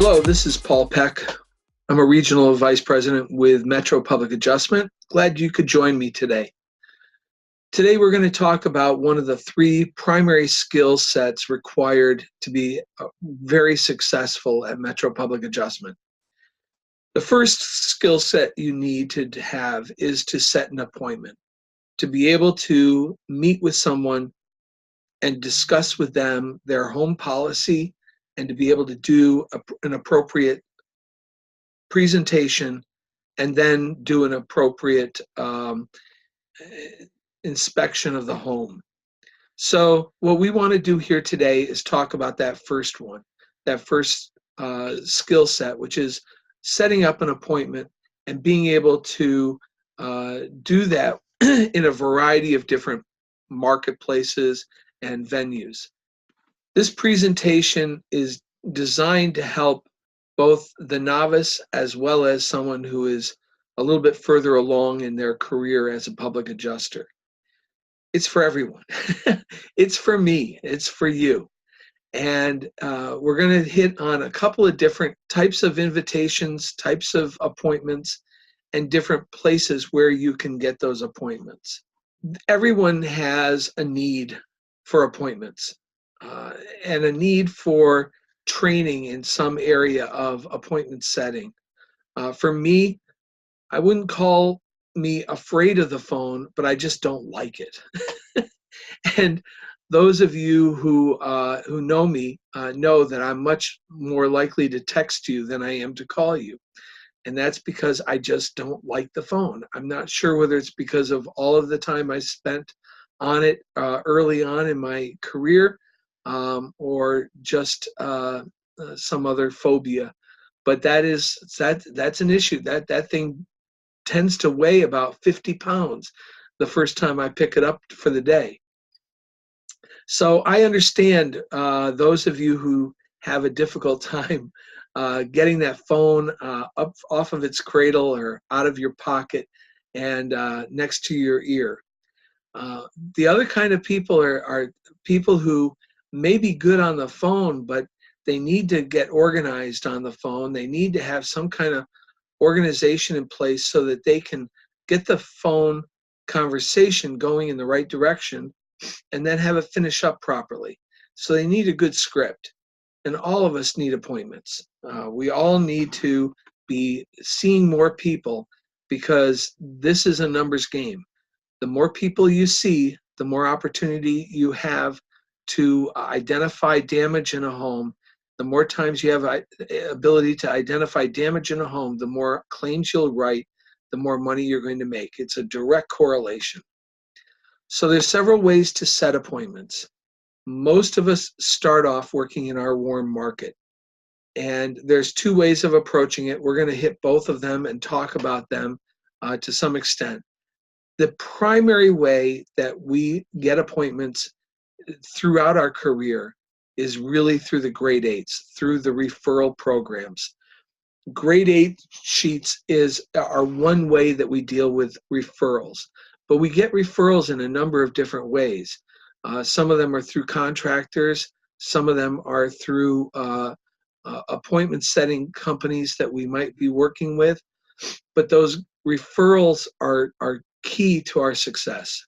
Hello, this is Paul Peck. I'm a regional vice president with Metro Public Adjustment. Glad you could join me today. Today, we're going to talk about one of the three primary skill sets required to be very successful at Metro Public Adjustment. The first skill set you need to have is to set an appointment, to be able to meet with someone and discuss with them their home policy and to be able to do an appropriate presentation and then do an appropriate inspection of the home. So what we want to do here today is talk about that first one, that first skill set, which is setting up an appointment and being able to do that in a variety of different marketplaces and venues. This presentation is designed to help both the novice as well as someone who is a little bit further along in their career as a public adjuster. It's for everyone. It's for me. It's for you. And we're going to hit on a couple of different types of invitations, types of appointments, and different places where you can get those appointments. Everyone has a need for appointments and a need for training in some area of appointment setting. For me, I wouldn't call me afraid of the phone, but I just don't like it. And those of you who know me know that I'm much more likely to text you than I am to call you. And that's because I just don't like the phone. I'm not sure whether it's because of all of the time I spent on it early on in my career or just some other phobia. But that's an issue. That thing tends to weigh about 50 pounds the first time I pick it up for the day. So I understand those of you who have a difficult time getting that phone up off of its cradle or out of your pocket and next to your ear. The other kind of people are people who may be good on the phone, but they need to get organized on the phone. They need to have some kind of organization in place so that they can get the phone conversation going in the right direction and then have it finish up properly. So they need a good script. And all of us need appointments. We all need to be seeing more people because this is a numbers game. The more people you see, the more opportunity you have to identify damage in a home. The more times you have ability to identify damage in a home, the more claims you'll write, the more money you're going to make. It's a direct correlation. So there's several ways to set appointments. Most of us start off working in our warm market. And there's two ways of approaching it. We're going to hit both of them and talk about them to some extent. The primary way that we get appointments throughout our career is really through the grade 8s, through the referral programs. Grade 8 sheets are one way that we deal with referrals, but we get referrals in a number of different ways. Some of them are through contractors, some of them are through appointment setting companies that we might be working with, but those referrals are key to our success.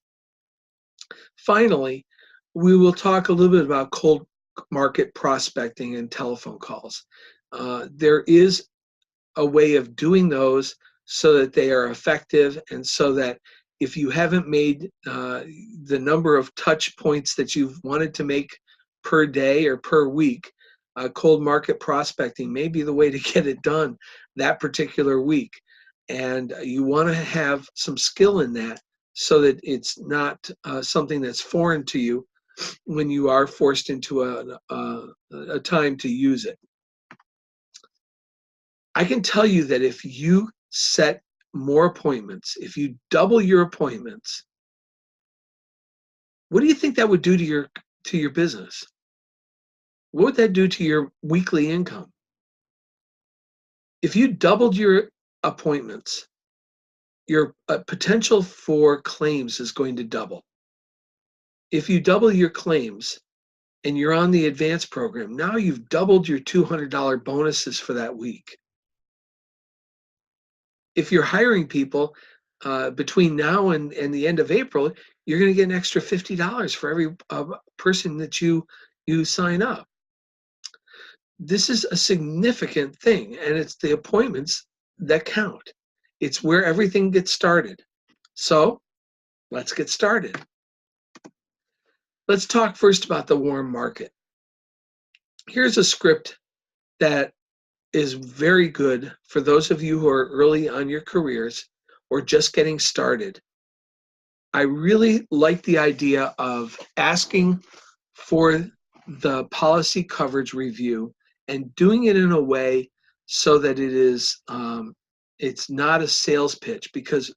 Finally, we will talk a little bit about cold market prospecting and telephone calls. There is a way of doing those so that they are effective and so that if you haven't made the number of touch points that you've wanted to make per day or per week, cold market prospecting may be the way to get it done that particular week. And you want to have some skill in that so that it's not something that's foreign to you when you are forced into a time to use it. I can tell you that if you set more appointments, if you double your appointments, what do you think that would do to your business? What would that do to your weekly income? If you doubled your appointments, your potential for claims is going to double. If you double your claims, and you're on the advanced program, now you've doubled your $200 bonuses for that week. If you're hiring people between now and the end of April, you're going to get an extra $50 for every person that you sign up. This is a significant thing, and it's the appointments that count. It's where everything gets started. So let's get started. Let's talk first about the warm market. Here's a script that is very good for those of you who are early on your careers or just getting started. I really like the idea of asking for the policy coverage review and doing it in a way so that it is it's not a sales pitch, because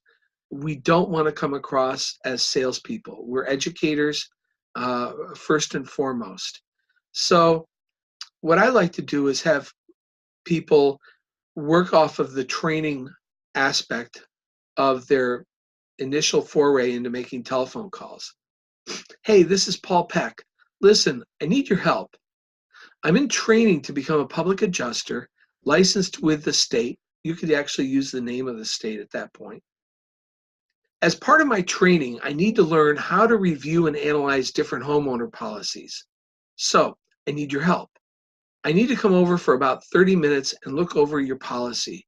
we don't want to come across as salespeople. We're educators first and foremost. So what I like to do is have people work off of the training aspect of their initial foray into making telephone calls. Hey, this is Paul Peck. Listen, I need your help. I'm in training to become a public adjuster, licensed with the state. You could actually use the name of the state at that point. As part of my training, I need to learn how to review and analyze different homeowner policies. So I need your help. I need to come over for about 30 minutes and look over your policy.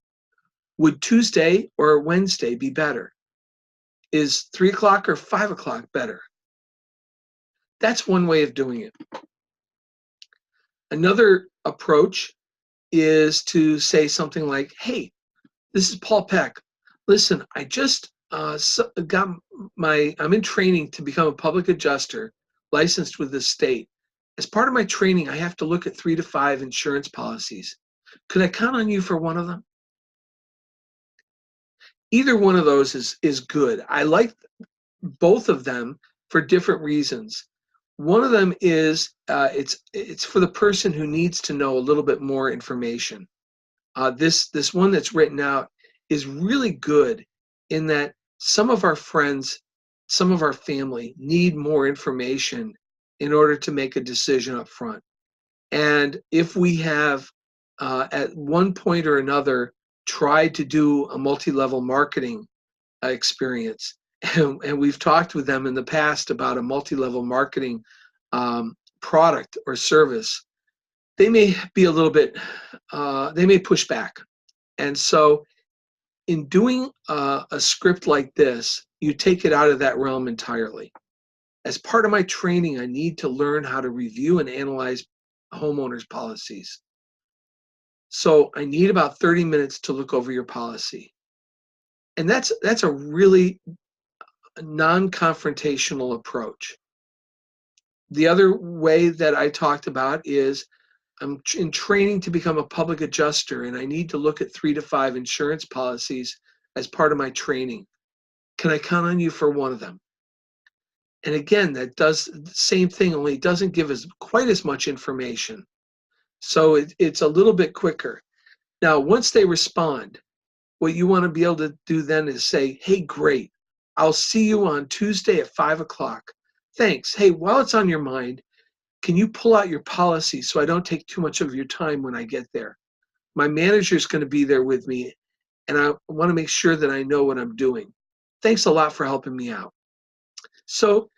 Would Tuesday or Wednesday be better? Is 3 o'clock or 5 o'clock better? That's one way of doing it. Another approach is to say something like, hey, this is Paul Peck. Listen, I just I'm in training to become a public adjuster, licensed with the state. As part of my training, I have to look at 3 to 5 insurance policies. Could I count on you for one of them? Either one of those is good. I like both of them for different reasons. One of them is it's for the person who needs to know a little bit more information. This one that's written out is really good in that some of our friends, some of our family need more information in order to make a decision up front. And if we have at one point or another tried to do a multi-level marketing experience, and we've talked with them in the past about a multi-level marketing product or service, they may be a little bit, they may push back. And so in doing a script like this, you take it out of that realm entirely. As part of my training, I need to learn how to review and analyze homeowners' policies. So I need about 30 minutes to look over your policy. And that's a really non-confrontational approach. The other way that I talked about is I'm in training to become a public adjuster, and I need to look at 3 to 5 insurance policies as part of my training. Can I count on you for one of them? And again, that does the same thing, only it doesn't give us quite as much information. So it's a little bit quicker. Now, once they respond, what you want to be able to do then is say, hey, great, I'll see you on Tuesday at 5 o'clock. Thanks. Hey, while it's on your mind, can you pull out your policy so I don't take too much of your time when I get there? My manager's going to be there with me, and I want to make sure that I know what I'm doing. Thanks a lot for helping me out. So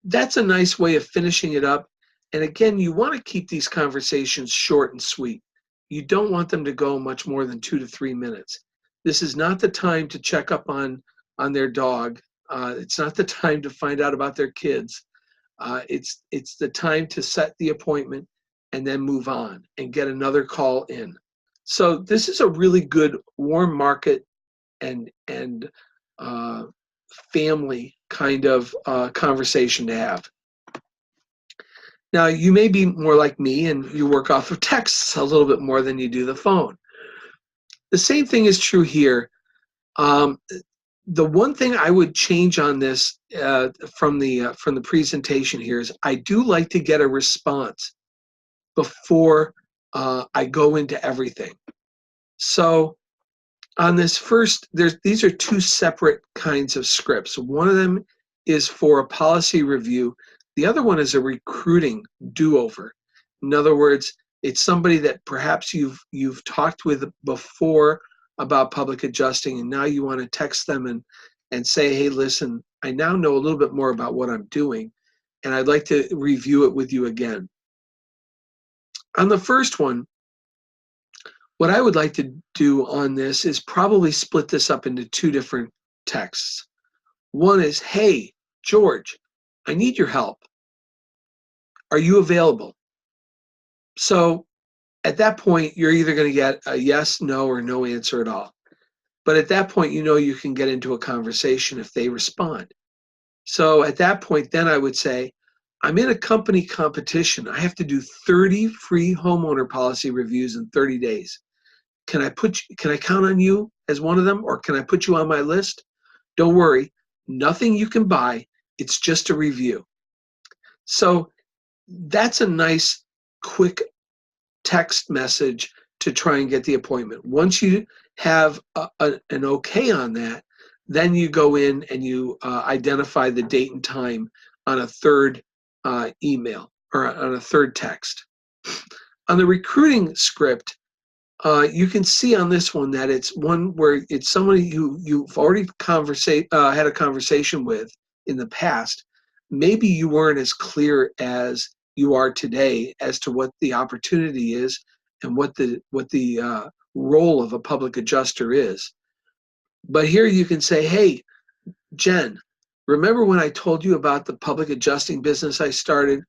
that's a nice way of finishing it up. And again, you want to keep these conversations short and sweet. You don't want them to go much more than 2 to 3 minutes. This is not the time to check up on their dog. It's not the time to find out about their kids. It's the time to set the appointment and then move on and get another call in. So this is a really good warm market and family kind of conversation to have. Now, you may be more like me and you work off of texts a little bit more than you do the phone. The same thing is true here. The one thing I would change on this from the presentation here is I do like to get a response before I go into everything. So on this first, these are 2 separate kinds of scripts. One of them is for a policy review. The other one is a recruiting do-over. In other words, it's somebody that perhaps you've talked with before about public adjusting, and now you want to text them and say, hey, listen, I now know a little bit more about what I'm doing, and I'd like to review it with you again. On the first one, what I would like to do on this is probably split this up into two different texts. One is, hey, George, I need your help. Are you available? So at that point, you're either going to get a yes, no, or no answer at all. But at that point, you can get into a conversation if they respond. So at that point, then I would say, I'm in a company competition. I have to do 30 free homeowner policy reviews in 30 days. Can I count on you as one of them, or can I put you on my list? Don't worry, nothing you can buy. It's just a review. So that's a nice, quick text message to try and get the appointment. Once you have an okay on that, then you go in and you identify the date and time on a third email or on a third text. On the recruiting script, you can see on this one that it's one where it's somebody who you've already had a conversation with in the past. Maybe you weren't as clear as you are today as to what the opportunity is and what the role of a public adjuster is. But here you can say, hey, Jen, remember when I told you about the public adjusting business I started?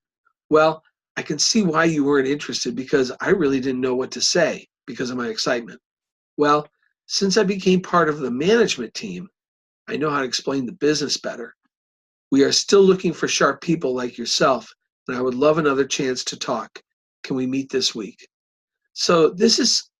Well, I can see why you weren't interested, because I really didn't know what to say because of my excitement. Well, since I became part of the management team, I know how to explain the business better. We are still looking for sharp people like yourself, and I would love another chance to talk. Can we meet this week? So this is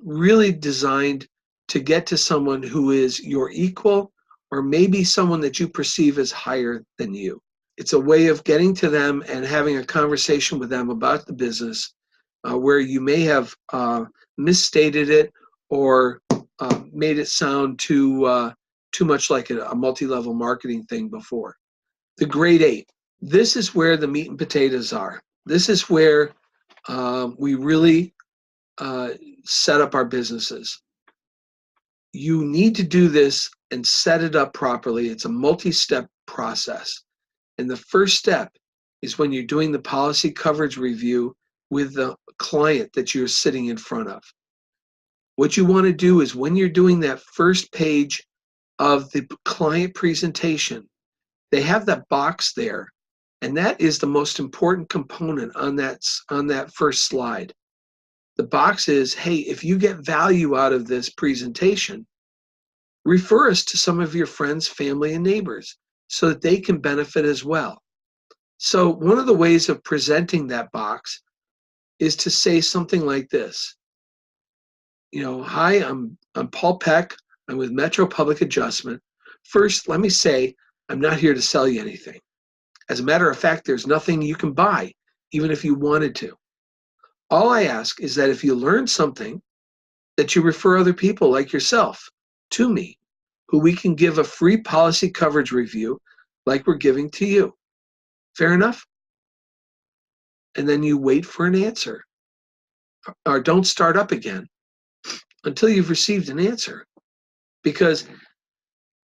really designed to get to someone who is your equal, or maybe someone that you perceive as higher than you. It's a way of getting to them and having a conversation with them about the business where you may have misstated it or made it sound too much like a multi-level marketing thing before. The grade 8. This is where the meat and potatoes are. This is where we really set up our businesses. You need to do this and set it up properly. It's a multi-step process. And the first step is when you're doing the policy coverage review with the client that you're sitting in front of. What you want to do is when you're doing that first page of the client presentation, they have that box there, and that is the most important component on that first slide. The box is, hey, if you get value out of this presentation, refer us to some of your friends, family, and neighbors so that they can benefit as well. So one of the ways of presenting that box is to say something like this. Hi, I'm Paul Peck. I'm with Metro Public Adjustment. First, let me say, I'm not here to sell you anything. As a matter of fact, there's nothing you can buy, even if you wanted to. All I ask is that if you learn something, that you refer other people like yourself to me, who we can give a free policy coverage review like we're giving to you. Fair enough? And then you wait for an answer. Or don't start up again until you've received an answer. Because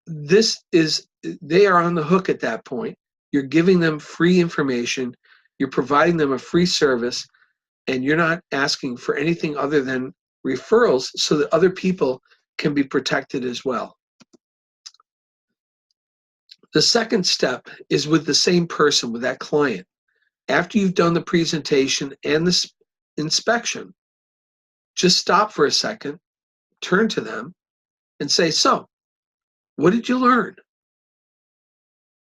they are on the hook at that point. You're giving them free information. You're providing them a free service. And you're not asking for anything other than referrals so that other people can be protected as well. The second step is with the same person, with that client. After you've done the presentation and the inspection, just stop for a second, turn to them, and say, so, what did you learn?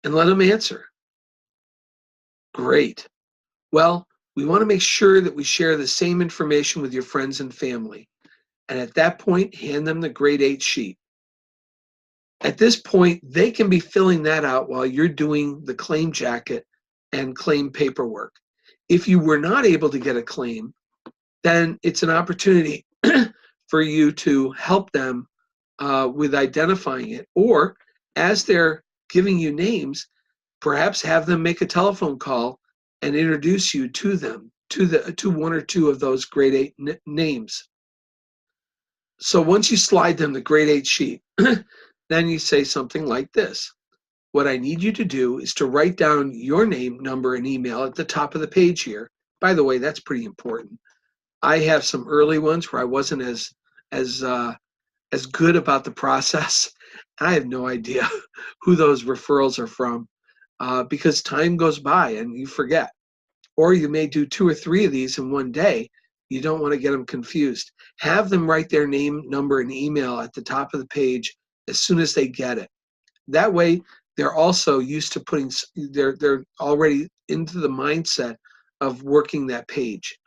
And let them answer. Great. Well, we want to make sure that we share the same information with your friends and family. And at that point, hand them the grade 8 sheet. At this point, they can be filling that out while you're doing the claim jacket and claim paperwork. If you were not able to get a claim, then it's an opportunity for you to help them with identifying it. Or as they're giving you names, Perhaps have them make a telephone call and introduce you to them, to one or two of those grade 8 names. So once you slide them the grade 8 sheet, then you say something like this. What I need you to do is to write down your name, number, and email at the top of the page here. By the way, that's pretty important. I have some early ones where I wasn't as good about the process. I have no idea who those referrals are from because time goes by and you forget. Or you may do 2 or 3 of these in one day. You don't want to get them confused. Have them write their name, number, and email at the top of the page as soon as they get it. That way, they're also used to they're already into the mindset of working that page.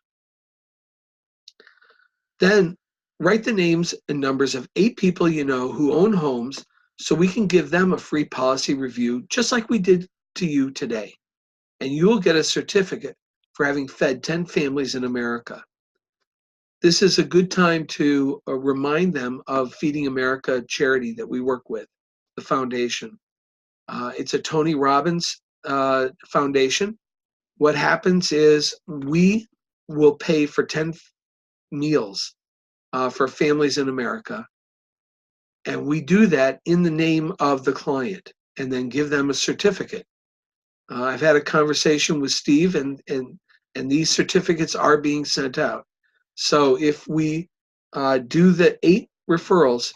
Then write the names and numbers of 8 people you know who own homes so we can give them a free policy review just like we did to you today. And you will get a certificate for having fed 10 families in America. This is a good time to remind them of Feeding America charity that we work with, the foundation. It's a Tony Robbins foundation. What happens is we will pay for 10 meals for families in America. And we do that in the name of the client and then give them a certificate. I've had a conversation with Steve and these certificates are being sent out. So if we do the 8 referrals,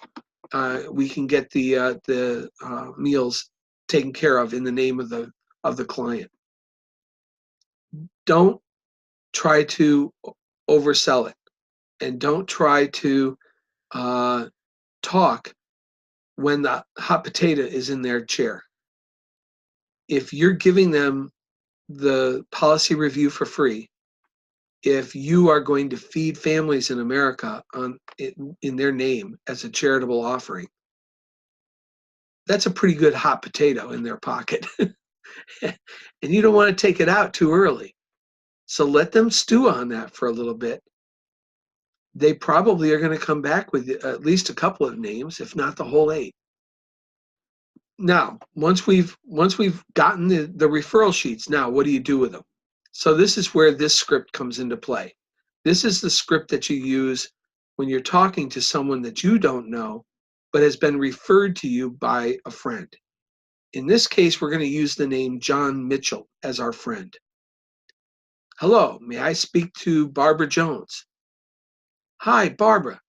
we can get the meals taken care of in the name of the client. Don't try to oversell it, and don't try to talk when the hot potato is in their chair. If you're giving them the policy review for free, if you are going to feed families in America in their name as a charitable offering, that's a pretty good hot potato in their pocket. And you don't want to take it out too early. So let them stew on that for a little bit. They probably are going to come back with at least a couple of names, if not the whole 8. Now, once we've gotten the referral sheets, now what do you do with them? So this is where this script comes into play. This is the script that you use when you're talking to someone that you don't know, but has been referred to you by a friend. In this case, we're going to use the name John Mitchell as our friend. Hello, may I speak to Barbara Jones? Hi, Barbara.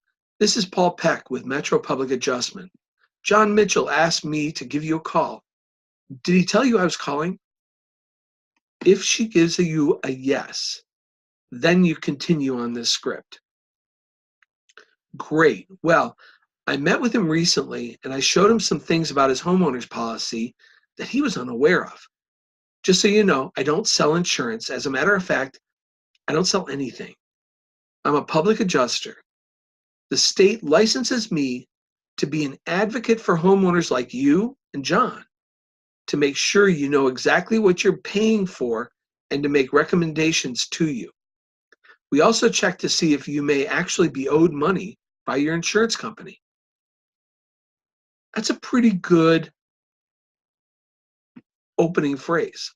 This is Paul Peck with Metro Public Adjustment. John Mitchell asked me to give you a call. Did he tell you I was calling? If she gives you a yes, then you continue on this script. Great. Well, I met with him recently and I showed him some things about his homeowner's policy that he was unaware of. Just so you know, I don't sell insurance. As a matter of fact, I don't sell anything. I'm a public adjuster. The state licenses me to be an advocate for homeowners like you and John, to make sure you know exactly what you're paying for and to make recommendations to you. We also check to see if you may actually be owed money by your insurance company. That's a pretty good opening phrase.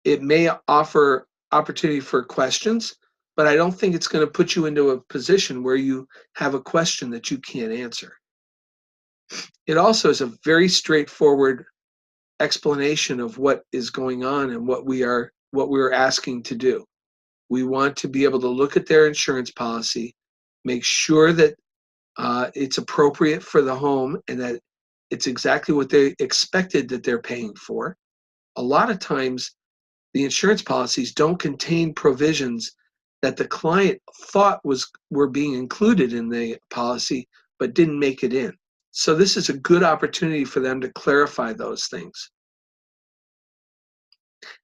It may offer opportunity for questions, but I don't think it's going to put you into a position where you have a question that you can't answer. It also is a very straightforward explanation of what is going on and what we're asking to do. We want to be able to look at their insurance policy, make sure that it's appropriate for the home and that it's exactly what they expected that they're paying for. A lot of times, the insurance policies don't contain provisions that the client thought were being included in the policy, but didn't make it in. So this is a good opportunity for them to clarify those things.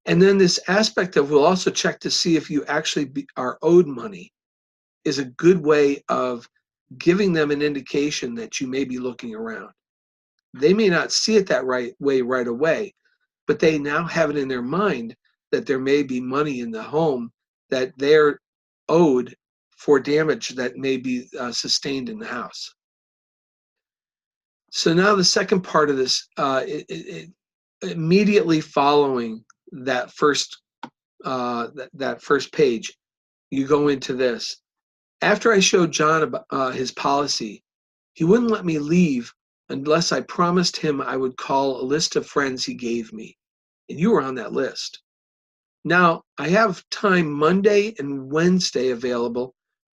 And then this aspect of we'll also check to see if you actually are owed money is a good way of giving them an indication that you may be looking around. They may not see it that way right away, but they now have it in their mind that there may be money in the home that they're owed for damage that may be sustained in the house. So now the second part of this, immediately following that that first page, you go into this. After I showed John about, his policy, he wouldn't let me leave unless I promised him I would call a list of friends he gave me. And you were on that list. Now, I have time Monday and Wednesday available.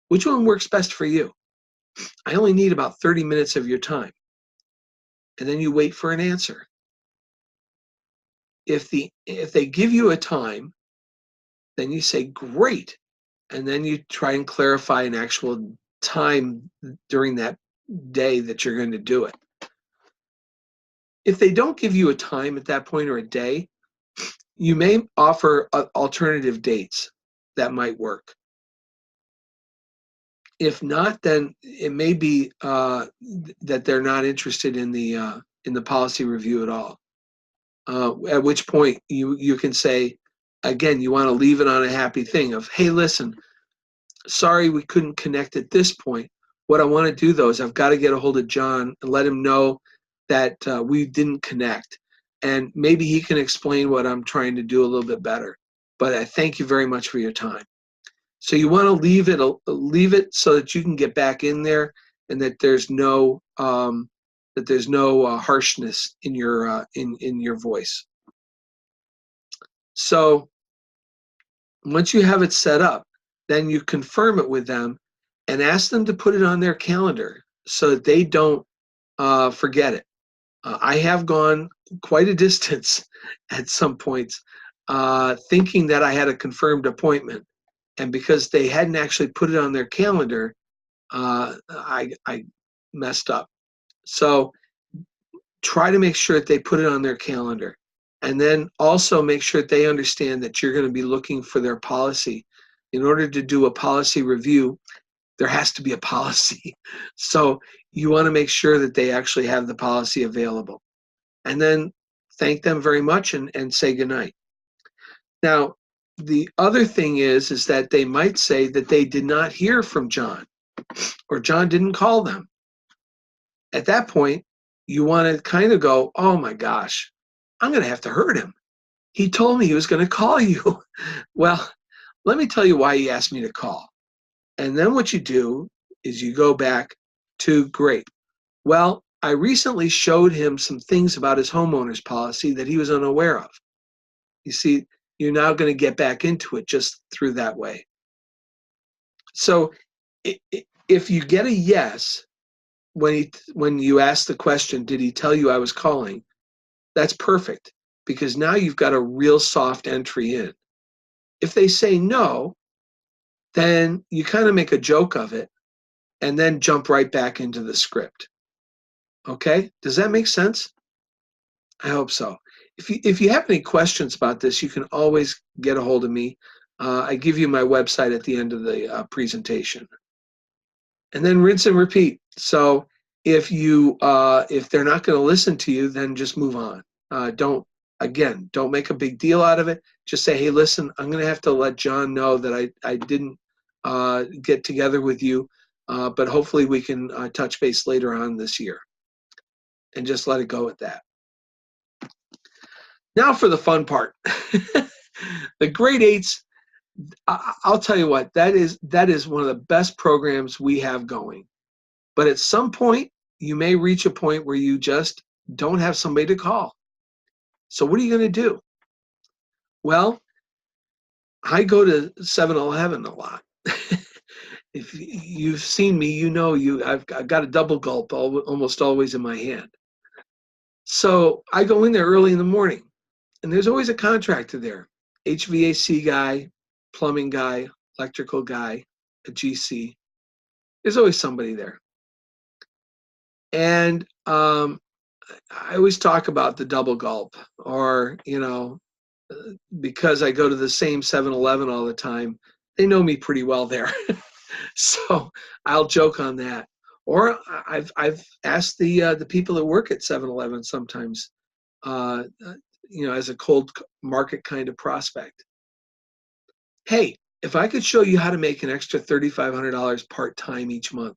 Which one works best for you? I only need about 30 minutes of your time. And then you wait for an answer. If they give you a time, then you say, great. And then you try and clarify an actual time during that day that you're going to do it. If they don't give you a time at that point or a day, you may offer alternative dates that might work. If not, then it may be that they're not interested in the policy review at all. At which point you can say, again, you want to leave it on a happy thing of, hey, listen, sorry we couldn't connect at this point. What I want to do though is I've got to get a hold of John and let him know that we didn't connect, and maybe he can explain what I'm trying to do a little bit better. But I thank you very much for your time. So you want to leave it so that you can get back in there, and that there's no harshness in your voice. So once you have it set up, then you confirm it with them and ask them to put it on their calendar so that they don't forget it. I have gone quite a distance at some points thinking that I had a confirmed appointment. And because they hadn't actually put it on their calendar, I messed up. So try to make sure that they put it on their calendar. And then also make sure that they understand that you're going to be looking for their policy. In order to do a policy review, there has to be a policy. So you want to make sure that they actually have the policy available. And then thank them very much and say goodnight. Now, the other thing is that they might say that they did not hear from John, or John didn't call them. At that point, you want to kind of go, oh my gosh, I'm going to have to hurt him. He told me he was going to call you. Well, let me tell you why he asked me to call. And then what you do is you go back to, great. Well, I recently showed him some things about his homeowner's policy that he was unaware of. You see, you're now going to get back into it just through that way. So if you get a yes when you ask the question, did he tell you I was calling? That's perfect, because now you've got a real soft entry in. If they say no, then you kind of make a joke of it and then jump right back into the script. Okay? Does that make sense? I hope so. If you have any questions about this, you can always get a hold of me. I give you my website at the end of the presentation. And then rinse and repeat. So if they're not going to listen to you, then just move on. Don't make a big deal out of it. Just say, hey, listen, I'm going to have to let John know that I didn't get together with you, but hopefully we can touch base later on this year. And just let it go at that. Now for the fun part. The grade 8s, I'll tell you what, that is one of the best programs we have going. But at some point, you may reach a point where you just don't have somebody to call. So what are you going to do? Well, I go to 7-Eleven a lot. If you've seen me, you know I've got a double gulp almost always in my hand. So I go in there early in the morning, and there's always a contractor there. HVAC guy, plumbing guy, electrical guy, a GC. There's always somebody there. And I always talk about the double gulp, or, because I go to the same 7-Eleven all the time, they know me pretty well there. So I'll joke on that. Or I've asked the people that work at 7-Eleven sometimes, as a cold market kind of prospect. Hey, if I could show you how to make an extra $3,500 part-time each month,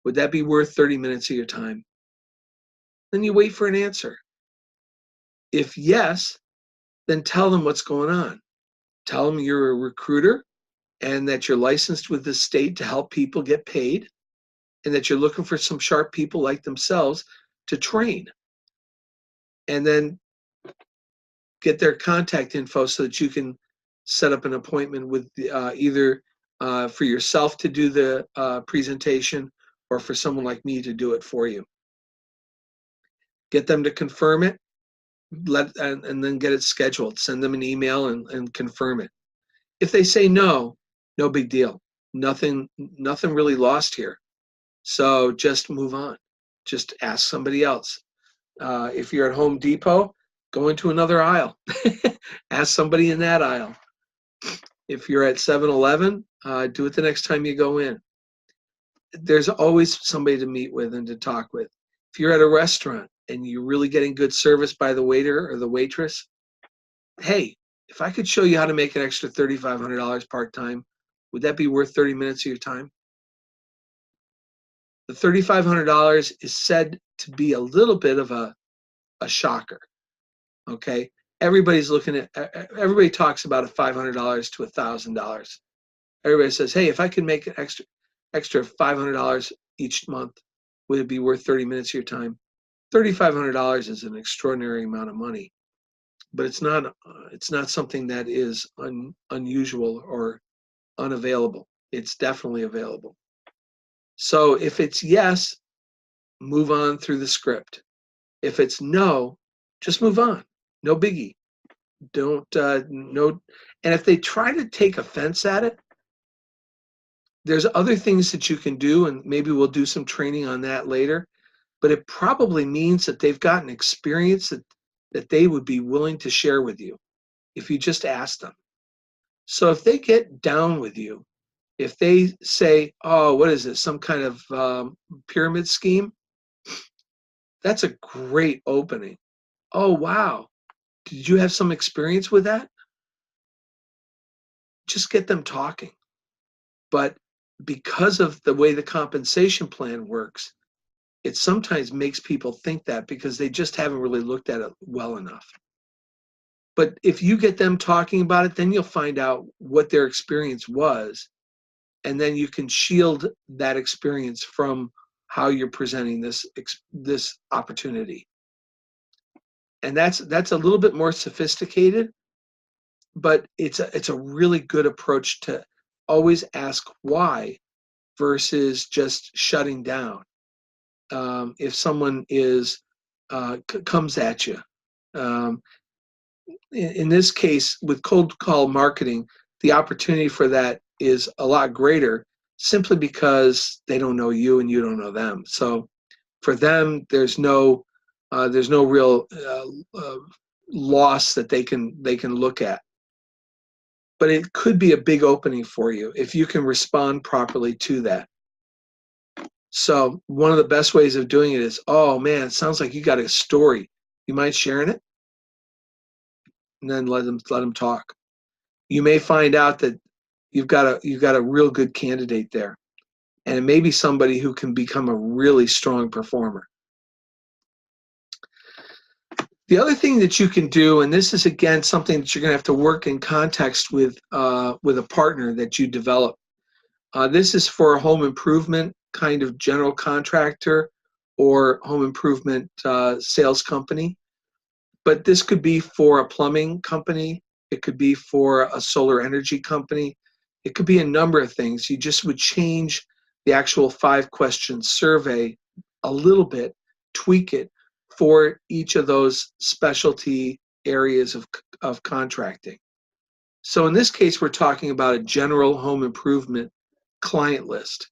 would that be worth 30 minutes of your time? Then you wait for an answer. If yes, then tell them what's going on. Tell them you're a recruiter and that you're licensed with the state to help people get paid, and that you're looking for some sharp people like themselves to train. And then get their contact info so that you can set up an appointment with either for yourself to do the presentation or for someone like me to do it for you. Get them to confirm it, and then get it scheduled. Send them an email and confirm it. If they say no, no big deal. Nothing really lost here. So just move on. Just ask somebody else. If you're at Home Depot, go into another aisle. Ask somebody in that aisle. If you're at 7-Eleven, do it the next time you go in. There's always somebody to meet with and to talk with. If you're at a restaurant and you're really getting good service by the waiter or the waitress, hey, if I could show you how to make an extra $3,500 part-time, would that be worth 30 minutes of your time? The $3,500 is said to be a little bit of a shocker, okay? Everybody talks about $500 to $1,000. Everybody says, hey, if I can make an extra $500 each month, would it be worth 30 minutes of your time? $3,500 is an extraordinary amount of money, but it's not something that is unusual or unavailable. It's definitely available. So if it's yes, move on through the script. If it's no, just move on. No biggie. Don't no. And if they try to take offense at it, there's other things that you can do, and maybe we'll do some training on that later. But it probably means that they've got an experience that they would be willing to share with you if you just ask them. So if they get down with you, if they say, oh, what is this, some kind of pyramid scheme? That's a great opening. Oh, wow. Did you have some experience with that? Just get them talking. But because of the way the compensation plan works, it sometimes makes people think that because they just haven't really looked at it well enough. But if you get them talking about it, then you'll find out what their experience was, and then you can shield that experience from how you're presenting this opportunity. And that's a little bit more sophisticated, but it's a really good approach to always ask why versus just shutting down. If someone comes at you, in this case with cold call marketing, the opportunity for that is a lot greater simply because they don't know you and you don't know them. So for them, there's no real loss that they can look at. But it could be a big opening for you if you can respond properly to that. So one of the best ways of doing it is, oh man, it sounds like you got a story. You mind sharing it? And then let them talk. You may find out that you've got a real good candidate there, and it may be somebody who can become a really strong performer. The other thing that you can do, and this is again something that you're going to have to work in context with a partner that you develop. This is for a home improvement kind of general contractor or home improvement sales company. But this could be for a plumbing company. It could be for a solar energy company. It could be a number of things. You just would change the actual 5-question survey a little bit, tweak it for each of those specialty areas of contracting. So in this case, we're talking about a general home improvement client list.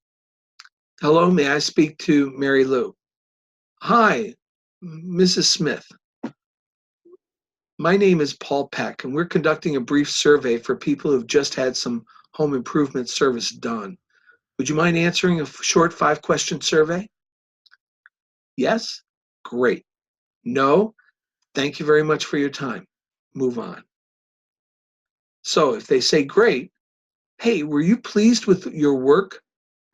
Hello, may I speak to Mary Lou? Hi, Mrs. Smith. My name is Paul Peck, and we're conducting a brief survey for people who've just had some home improvement service done. Would you mind answering a short 5-question survey? Yes? Great. No? Thank you very much for your time. Move on. So if they say great, hey, were you pleased with your work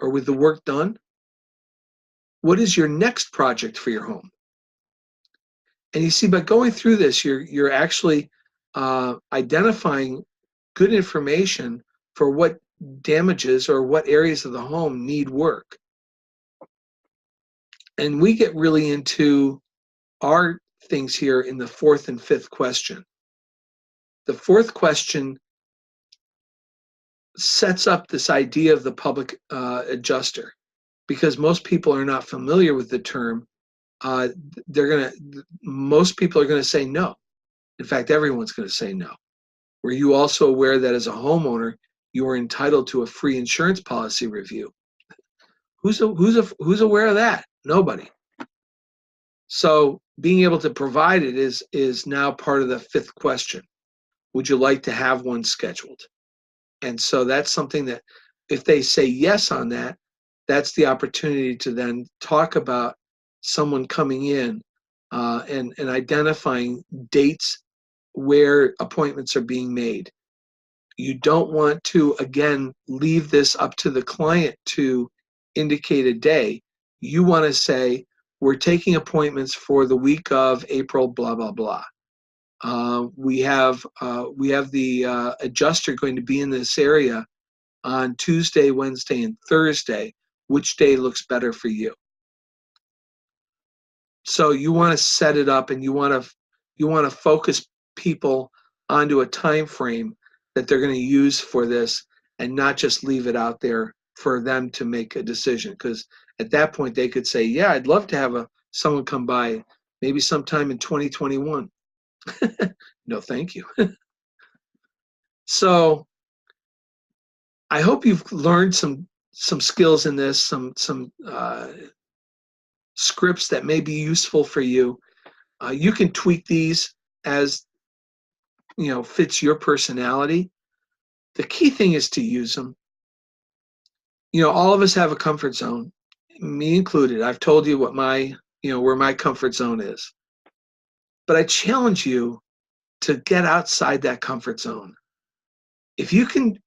or with the work done? What is your next project for your home? And you see, by going through this, you're actually identifying good information for what damages or what areas of the home need work. And we get really into our things here in the fourth and fifth question. The fourth question sets up this idea of the public adjuster, because most people are not familiar with the term. Most people are gonna say no. In fact, everyone's gonna say no. Were you also aware that as a homeowner, you are entitled to a free insurance policy review? Who's aware of that? Nobody. So being able to provide it is now part of the fifth question. Would you like to have one scheduled? And so that's something that, if they say yes on that, that's the opportunity to then talk about someone coming in and identifying dates where appointments are being made. You don't want to, again, leave this up to the client to indicate a day. You want to say, we're taking appointments for the week of April, blah, blah, blah. We have the adjuster going to be in this area on Tuesday, Wednesday, and Thursday. Which day looks better for you? So you want to set it up, and you want to focus people onto a time frame that they're going to use for this, and not just leave it out there for them to make a decision. Because at that point they could say, yeah, I'd love to have someone come by maybe sometime in 2021. No, thank you. So I hope you've learned some skills in this, some scripts that may be useful for you. You can tweak these as fits your personality. The key thing is to use them. All of us have a comfort zone, me included. I've told you what where my comfort zone is. But I challenge you to get outside that comfort zone. If you can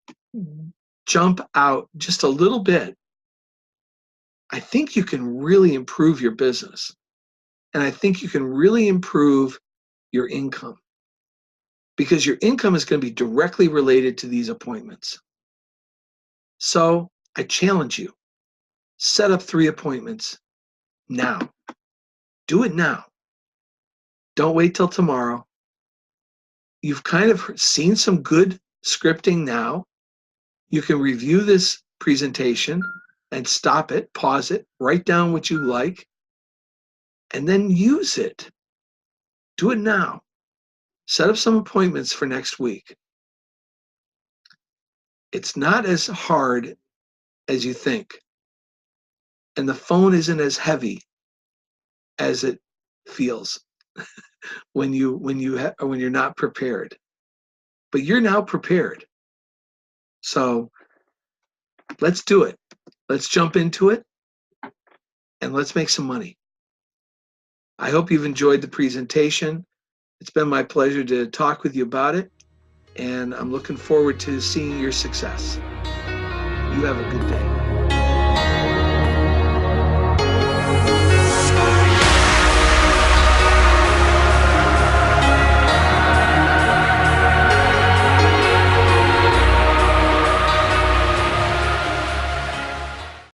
jump out just a little bit, I think you can really improve your business. And I think you can really improve your income, because your income is going to be directly related to these appointments. So I challenge you, set up 3 appointments now. Do it now. Don't wait till tomorrow. You've kind of seen some good scripting now. You can review this presentation and stop it, pause it, write down what you like, and then use it. Do it now. Set up some appointments for next week. It's not as hard as you think, and the phone isn't as heavy as it feels when you're not prepared. But you're now prepared. So let's do it. Let's jump into it, and let's make some money. I hope you've enjoyed the presentation. It's been my pleasure to talk with you about it, and I'm looking forward to seeing your success. You have a good day.